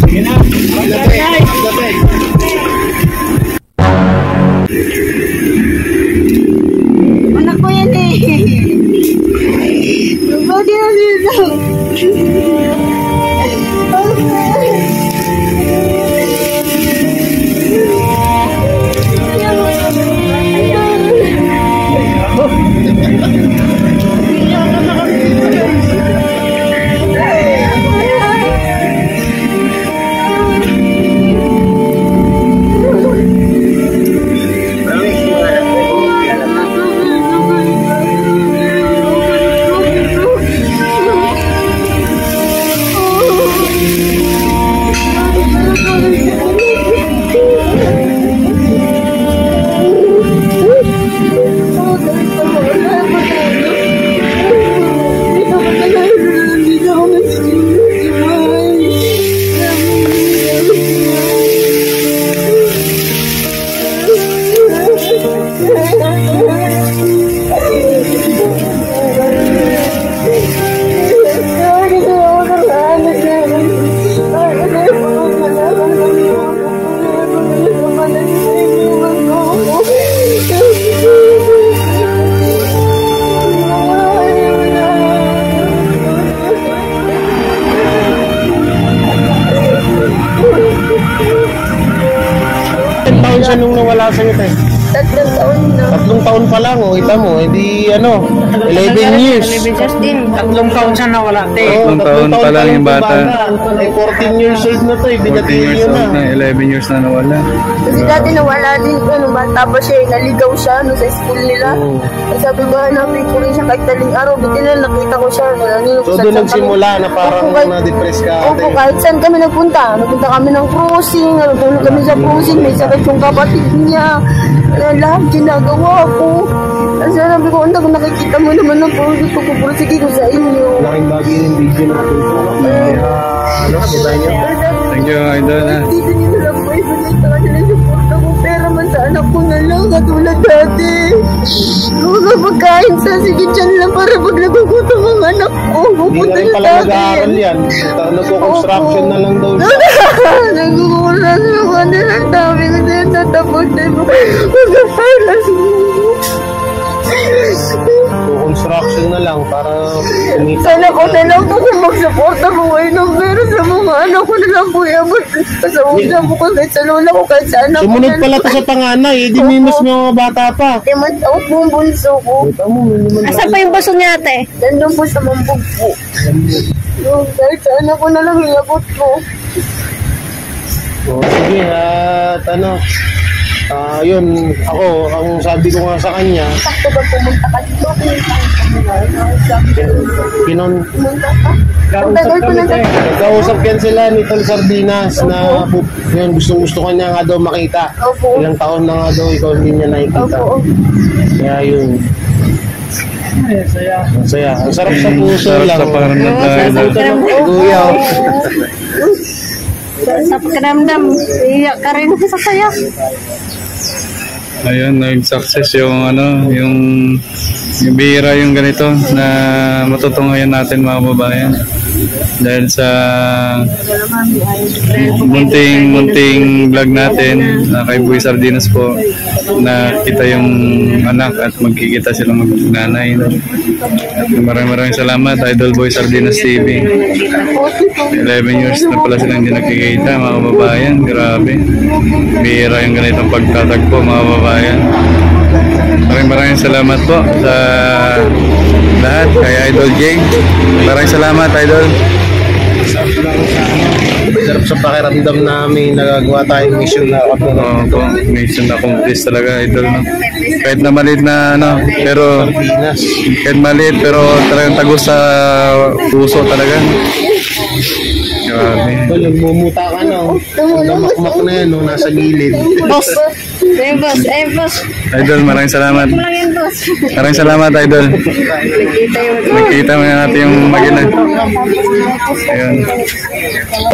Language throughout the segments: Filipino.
Sige na. Anak ko yan eh. Bakit na dito? Taon siya nung nawala sa ito eh. 3 taon na. 3 taon pa lang, oh, kita mo, hindi ano, 11 years. 11 taon siya nawala. Oo, 3 taon pa lang yung bata. Eh, 14 years old na to, 14 years old na, 11 years na nawala. Kasi dati nawala din ko, nung bata pa siya, naligaw siya no, sa school nila. Kasi sabi ba, hanapin ko rin siya kahit taling araw, buti na nakita ko siya. So doon nagsimula na parang na-depress ka? Opo, kahit saan kami nagpunta. Nagpunta kami ng cruising, nagpunta kami sa cruising, may sakit yung kapatid niya. Lahat ginagawa ko. Kasi sabi ko, kung nakikita mo naman ang puro ko, sige ko sa inyo. Laking bagay yung video natin. Ano, kita niyo? Thank you, Idol. Dito nyo lang po ibigay sa kanila yung suporta ko. Pera man sa anak ko na lang, katulad dati. Mga pagkain sa sige dyan lang para pag nagugutom ang anak ko. Hindi na rin pala nag-aaral yan. Nagko-construction na lang daw siya. Nagkukulang ako na lang dami ko na tatapos na mo. Magkapalas mo. Construction na lang para kumita. Sana ko na lang po kung magsuporta mo ngayon ng pera sa mga anak ko na lang po yabot. Sa una po ko kahit sa lola ko kahit sa anak ko. Sumunod pala to sa panganay, eh di minus ng mga bata pa. Timan ako po ang bunso ko. Asan pa yung baso niya, ate? Nandun po sa mambog po. Kahit sa anak ko na lang yabot ko. Sige, at ano, yun, ako, ang sabi ko nga sa kanya, Sakto ba pumunta ka dito? pinon, Tagal ko na dati. nagkausap yan sila ni Tol Sardinas na yun, gusto kanya nga daw makita. Opo. Ilang taon na nga daw ikaw hindi niya nakikita. Opo. Kaya yun. Masaya. Ang sarap sa puso Sarap lang. sa pakiramdam, Idol. Kuya. Sa pakiramdam, iyak ka rin sa saya. Ayun, nag-success yung ano, yung bihira yung ganito na matutunghayan natin mga babayan. Dahil sa munting vlog natin kay Boy Sardinas po, na kita yung anak at magkikita silang mag-nanay. At maraming salamat, Idol Boy Sardinas TV. 11 years na pala silang hindi nakikita mga babayan. Grabe, bihira yung ganitong pagtatagpo mga babayan. Maraming salamat po sa lahat kay Idol Jay. Maraming salamat, Idol. Sarap sa pakiramdam namin nagagawa tayong mission na Mission na accomplished talaga, Idol, no? Kahit na maliit na ano, pero kahit maliit pero talagang tagos sa puso talaga. Grabe. Nagmumuta ka na. Namakmak na yan, no? Nasa gilid. Boss. Boss. Idol, maraming salamat. Maraming salamat, Idol. Nakita mo na natin yung magina. Ayun.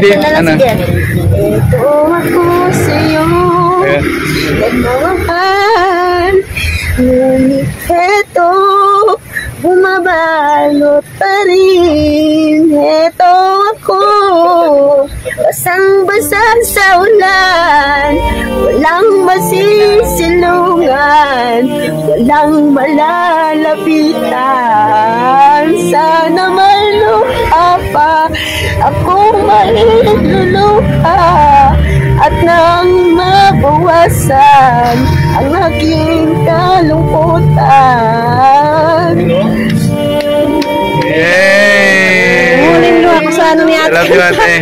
Di, ano? Ito ako sa'yo. Ayun. Nagmamahal. Ngunit eto, bumabalot pa rin. Eto ako. Basang-basa sa ulan, walang masisilungan, walang malalapitan. Sana may luha pa, akong mailuluha, at nang mabawasan ang aking kalungkutan. Yay! Muling luha ko sa ano ni I ate. love you, ate.